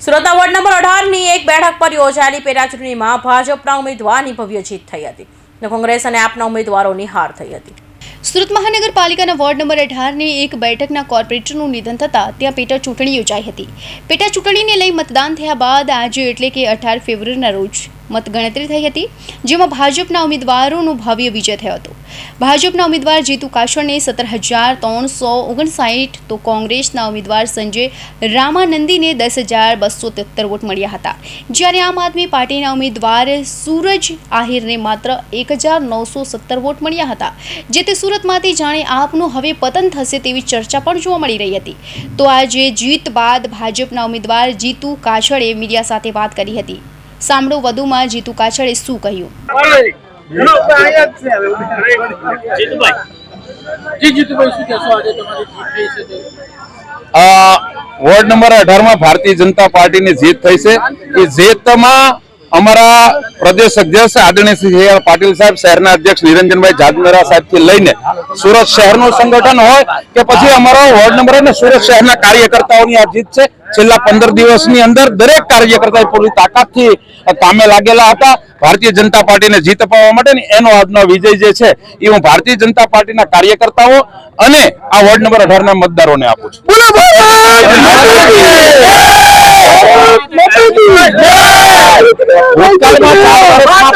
સુરતના ward number 18ની એક બેઠક પર યોજાયેલી પેટાચૂંટણીમાં ભાજપના ઉમેદવારની ભવ્ય જીત થઈ હતી અને કોંગ્રેસ અને આપના ઉમેદવારોની હાર થઈ હતી। સુરત મહાનગરપાલિકાના વોર્ડ નંબર 18ની એક બેઠકના કોર્પોરેટરનું નિધન થતાં ત્યાં પેટા ચૂંટણી યોજાઈ હતી। પેટા ચૂંટણીને લઈ મતદાન થયા બાદ આજે એટલે કે 18 ફેબ્રુઆરીના રોજ મતગણતરી થઈ હતી, જેમાં ભાજપના ઉમેદવારોનો ભવ્ય વિજય થયો હતો। ભાજપના ઉમેદવાર જીતુ કાછડને 17,359 તો કોંગ્રેસના ઉમેદવાર સંજય રામાનંદીને 10,273 વોટ મળ્યા હતા, જ્યારે આમ આદમી પાર્ટીના ઉમેદવાર સૂરજ આહિરને માત્ર 1,917 વોટ મળ્યા હતા, જેથી સુરતમાંથી જાણે આપનું હવે પતન થશે તેવી ચર્ચા પણ જોવા મળી રહી હતી। તો આજે જીત બાદ ભાજપના ઉમેદવાર જીતુ કાછડે મીડિયા સાથે વાત કરી હતી। સાંભળો વધુમાં જીતુ કાછડે શું કહ્યું। વોર્ડ નંબર 18 में भारतीय जनता पार्टी ने जीत थई छे। ए जीत में अमरा प्रदेश अध्यक्ष आदरणीय श्री पाटिल साहब, शहरना अध्यक्ष निरंजनभाई जादमेरा साहब थी लईने सूरत शहरનું संगठन होय કે પછી અમારો વોર્ડ નંબર અને સુરત શહેરના કાર્યકર્તાઓની આ જીત છે। છેલ્લા 15 દિવસની અંદર દરેક કાર્યકર્તાએ પૂરી તાકાતથી કામે લાગેલા હતા ભારતીય જનતા પાર્ટીને જીત અપાવવા માટે। એનો આજનો વિજય જે છે એ હું ભારતીય જનતા પાર્ટીના કાર્યકર્તાઓ અને આ વોર્ડ નંબર 18 ના મતદારોને આપું છું।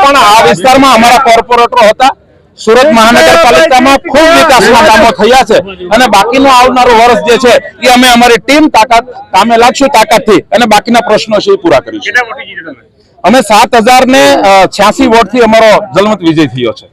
પણ આ વિસ્તારમાં અમારા કોર્પોરેટરો હતા। સુરત મહાનગરપાલિકામાં ખૂબ વિકાસના કામો થયા છે અને બાકીનું આવનારું વર્ષ જે છે એ અમે અમારી ટીમ કામે લાગશું તાકાતથી અને બાકીના પ્રશ્નો છે એ પૂરા કરીશું। અમે 7,086 વોટથી અમારો જલમત વિજય થયો છે।